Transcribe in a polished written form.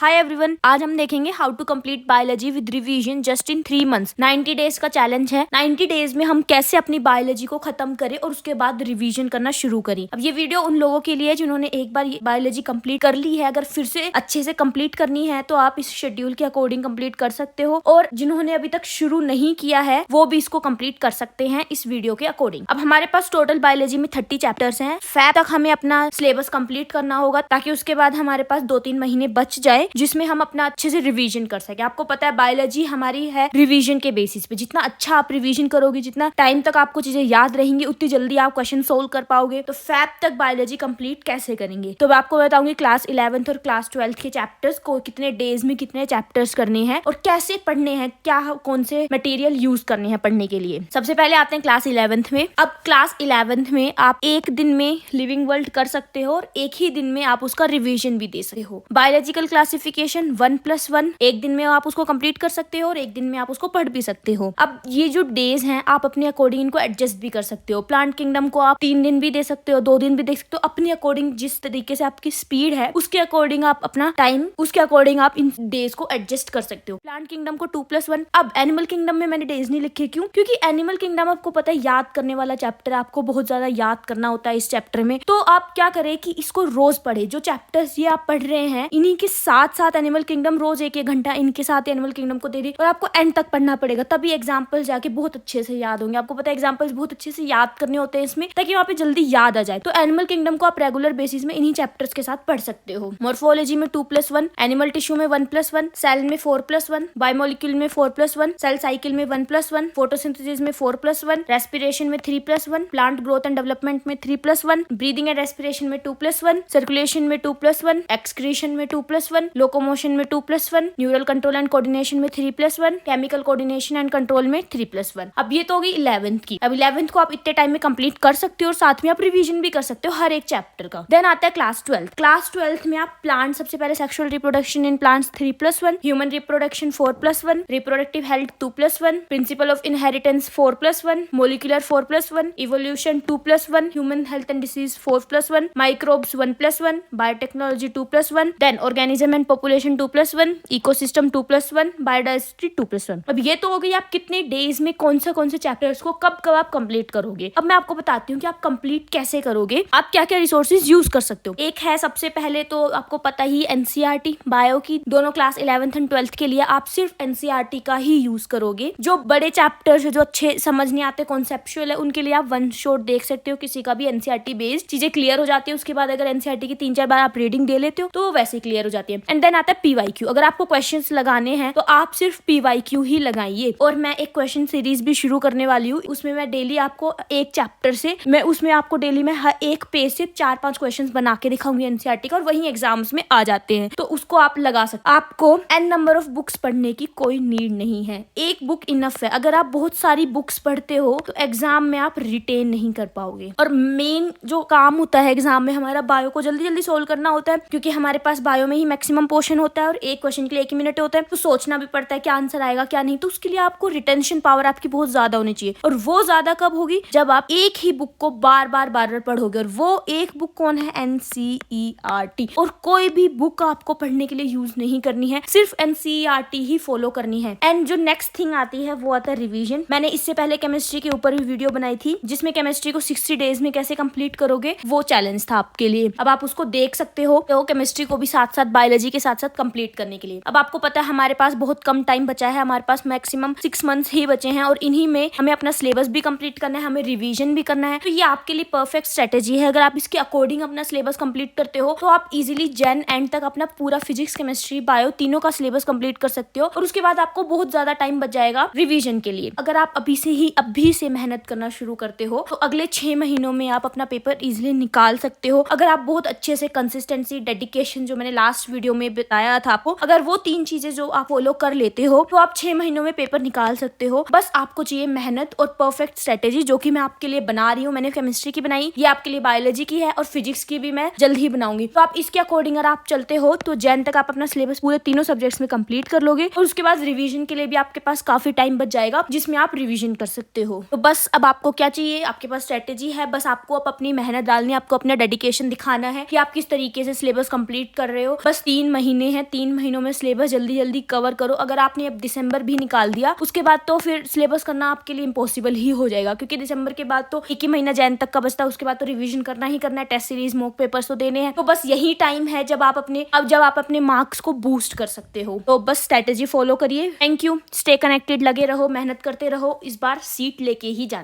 Hi everyone, आज हम देखेंगे how to complete biology with revision just in 3 months. 90 days का चैलेंज है। 90 डेज में हम कैसे अपनी बायोलॉजी को खत्म करें और उसके बाद रिवीजन करना शुरू करें। अब ये वीडियो उन लोगों के लिए है जिन्होंने एक बार बायोलॉजी कंप्लीट कर ली है। अगर फिर से अच्छे से कंप्लीट करनी है तो आप इस शेड्यूल के अकॉर्डिंग कंप्लीट कर सकते हो, और जिन्होंने अभी तक शुरू नहीं किया है वो भी इसको कंप्लीट कर सकते हैं इस वीडियो के अकॉर्डिंग। अब हमारे पास टोटल बायोलॉजी में 30 चैप्टर्स हैं। फैब तक हमें अपना सिलेबस कंप्लीट करना होगा ताकि उसके बाद हमारे पास 2-3 महीने बच जाए जिसमें हम अपना अच्छे से रिवीजन कर सके। आपको पता है बायोलॉजी हमारी है रिवीजन के बेसिस पे। जितना अच्छा आप रिवीजन करोगे, जितना टाइम तक आपको चीजें याद रहेंगी, उतनी जल्दी आप क्वेश्चन सोल्व कर पाओगे। तो फैब तक बायोलॉजी कंप्लीट कैसे करेंगे, तो मैं आपको बताऊंगी क्लास 11th और क्लास 12th के चैप्टर्स को कितने डेज में कितने चैप्टर्स करने हैं और कैसे पढ़ने हैं, क्या कौन से मटेरियल यूज करने हैं पढ़ने के लिए। सबसे पहले आते हैं क्लास 11th में। अब क्लास 11th में आप एक दिन में लिविंग वर्ल्ड कर सकते हो और एक ही दिन में आप उसका रिवीजन भी दे सकते हो। बायोलॉजिकल क्लासिफिकेशन 1+1 एक दिन में आप उसको कंप्लीट कर सकते हो और एक दिन में आप उसको पढ़ भी सकते हो। अब ये जो डेज हैं आप अपने अकॉर्डिंग इनको एडजस्ट भी कर सकते हो। प्लांट किंगडम को आप 3 दिन भी दे सकते हो, 2 दिन भी दे सकते हो, अपने अकॉर्डिंग जिस तरीके से आपकी स्पीड है उसके अकॉर्डिंग आप अपना टाइम, उसके अकॉर्डिंग आप इन डेज को एडजस्ट कर सकते हो। प्लांट किंगडम को 2+1। अब एनिमल किंगडम में मैंने डेज नहीं लिखे, क्योंकि एनिमल किंगडम आपको पता है याद करने वाला चैप्टर है, आपको बहुत ज्यादा याद करना होता है इस चैप्टर में। तो आप क्या करें कि इसको रोज पढ़े। जो चैप्टर्स ये आप पढ़ रहे हैं इन्हीं के साथ साथ एनिमल किंगडम रोज 1-1 घंटा इनके साथ एनिमल किंगडम को दे दी, और आपको एंड तक पढ़ना पड़ेगा, तभी एग्जाम्पल जाके बहुत अच्छे से याद होंगे। आपको पता है एग्जाम्पल्स बहुत अच्छे से याद करने होते हैं इसमें, ताकि वहाँ पे जल्दी याद आ जाए। तो एनिमल किंगडम को आप रेगुलर बेसिस में इन्हीं चैप्टर्स के साथ पढ़ सकते हो। मॉर्फोलॉजी में 2+1, एनिमल टिश्यू में 1+1, सेल में 4+1, बायोमोलिक्यूल में 4+1, सेल साइकिल में 1+1, फोटोसिंथेसिस में 4+1, रेस्पिरेशन में 3+1, प्लांट ग्रोथ एंड डेवलपमेंट में 3+1, ब्रीदिंग एंड रेस्पिरेशन में 2+1, सर्कुलेशन में 2+1, एक्सक्रीशन में 2+1, लोकोमोशन में 2+1, न्यूरल कंट्रोल एंड कोऑर्डिनेशन में 3+1, केमिकल कोऑर्डिनेशन एंड कंट्रोल में 3+1। अब ये तो होगी 11th की। अब 11th को आप इतने टाइम में कंप्लीट कर सकते हो और साथ में आप रिवीजन भी कर सकते हो हर एक चैप्टर का। देन आता है क्लास 12th। क्लास 12th में आप प्लांट, सबसे पहले sexual reproduction in plants 3+1, human reproduction 4+1, reproductive health 2+1, principle of inheritance 4+1, molecular 4+1, evolution 2+1, human health and disease 4+1, microbes 1+1, biotechnology 2+1, then organism and population 2+1, ecosystem 2+1, biodiversity 2+1। अब ये तो हो गई आप कितने डेज में कौन से चैप्टर्स को कब आप कंप्लीट करोगे। अब मैं आपको बताती हूँ कि आप कंप्लीट कैसे करोगे, आप क्या क्या रिसोर्सेज यूज कर सकते हो। एक है सबसे पहले तो आपको पता ही एनसीईआरटी बायो की, दोनों क्लास 11th एंड 12th के लिए आप सिर्फ एनसीईआरटी का ही यूज करोगे। जो बड़े चैप्टर्स है, जो अच्छे समझ नहीं आते, कॉन्सेप्चुअल है, उनके लिए आप वन शॉट देख सकते हो। किसी का भी एनसीईआरटी बेस्ड चीजें क्लियर हो जाती है। उसके बाद अगर एनसीईआरटी की 3-4 बार आप रीडिंग दे लेते हो तो वो वैसे क्लियर हो जाती है। एंड देन आता है पीवाईक्यू। अगर आपको क्वेश्चंस लगाने हैं तो आप सिर्फ पीवाईक्यू ही लगाइए। और मैं एक क्वेश्चन सीरीज भी शुरू करने वाली हूँ, उसमें मैं डेली आपको एक चैप्टर से उसमें आपको डेली मैं हर एक पेज से 4-5 क्वेश्चंस बना के दिखाऊंगी एनसीईआरटी का, और वही एग्जाम्स में आ जाते हैं, तो उसको आप लगा सकते। आपको एन नंबर ऑफ बुक्स पढ़ने की कोई नीड नहीं है, एक बुक इनफ है। अगर आप बहुत सारी बुक्स पढ़ते हो तो एग्जाम में आप रिटेन नहीं कर पाओगे। और मेन जो काम होता है एग्जाम में, हमारा बायो को जल्दी जल्दी सोल्व करना होता है, क्योंकि हमारे पास बायो में ही मैक्सिमम पोर्शन होता है और एक क्वेश्चन के लिए 1 मिनट होता है, तो सोचना भी पड़ता है क्या आंसर आएगा क्या नहीं। तो उसके लिए आपको रिटेंशन पावर आपकी बहुत ज्यादा होनी चाहिए। और वो ज्यादा कब होगी, जब आप एक ही बुक को बार बार पढ़ोगे। और वो एक बुक कौन है, एनसीईआरटी। और कोई भी बुक आपको पढ़ने के लिए यूज नहीं करनी है, सिर्फ एनसीईआरटी ही फॉलो करनी है। एंड जो नेक्स्ट थिंग आती है वो आता है रिवीजन। मैंने इससे पहले केमिस्ट्री के ऊपर भी वीडियो बनाई थी जिसमें केमिस्ट्री को 60 डेज में कैसे कंप्लीट करोगे वो चैलेंज था आपके लिए। अब आप उसको देख सकते हो, तो केमिस्ट्री को भी साथ साथ बायोलॉजी के साथ साथ कंप्लीट करने के लिए। अब आपको पता है हमारे पास बहुत कम टाइम बचा है, हमारे पास मैक्सिमम 6 मंथ्स ही बचे हैं, और इन्हीं में हमें अपना सिलेबस भी कंप्लीट करना है, हमें रिवीजन भी करना है। तो ये आपके लिए परफेक्ट स्ट्रेटेजी है। अगर आप इसके अकॉर्डिंग अपना सिलेबस कंप्लीट करते हो तो आप इजीली जैन एंड तक अपना पूरा फिजिक्स, केमिस्ट्री, बायो तीनों का सिलेबस कंप्लीट कर सकते हो, और उसके बाद आपको बहुत ज्यादा टाइम बच जाएगा रिवीजन के लिए। अगर आप अभी से मेहनत करना शुरू करते हो तो अगले 6 महीनों में आप अपना पेपर इजीली निकाल सकते हो। अगर आप बहुत अच्छे से कंसिस्टेंसी, डेडिकेशन, जो मैंने लास्ट वीडियो में बताया था आपको, अगर वो 3 चीजें जो आप फॉलो कर लेते हो तो आप 6 महीनों में पेपर निकाल सकते हो। बस आपको चाहिए मेहनत और परफेक्ट स्ट्रेटेजी, जो कि मैं आपके लिए बना रही हूँ। मैंने केमिस्ट्री की बनाई, ये आपके लिए बायोलॉजी की है, और फिजिक्स की भी मैं जल्द ही बनाऊंगी। तो आप इसके अकॉर्डिंग अगर आप चलते हो तो जैन तक आप अपना सिलेबस पूरे तीनों सब्जेक्ट्स में कंप्लीट कर लोगे, और उसके बाद रिवीजन के लिए भी आपके पास काफी टाइम बच जाएगा जिसमें आप रिवीजन कर सकते हो। तो बस अब आपको क्या चाहिए, आपके पास स्ट्रेटेजी है, बस आपको अपनी मेहनत डालनी है, आपको अपना डेडिकेशन दिखाना है कि आप किस तरीके से सिलेबस कंप्लीट कर रहे हो। बस 3 महीने हैं, 3 महीनों में सिलेबस जल्दी जल्दी कवर करो। अगर आपने अब दिसंबर भी निकाल दिया उसके बाद तो फिर सिलेबस करना आपके लिए इम्पॉसिबल ही हो जाएगा, क्योंकि दिसंबर के बाद तो एक ही महीना जैन तक का बचता है, उसके बाद तो रिवीजन करना ही करना है, टेस्ट सीरीज मॉक पेपर्स तो देने हैं। तो बस यही टाइम है जब आप अपने मार्क्स को बूस्ट कर सकते हो। तो बस स्ट्रेटेजी फॉलो करिए। थैंक यू, स्टे कनेक्टेड, लगे रहो, मेहनत करते रहो, इस बार सीट लेके ही जानी।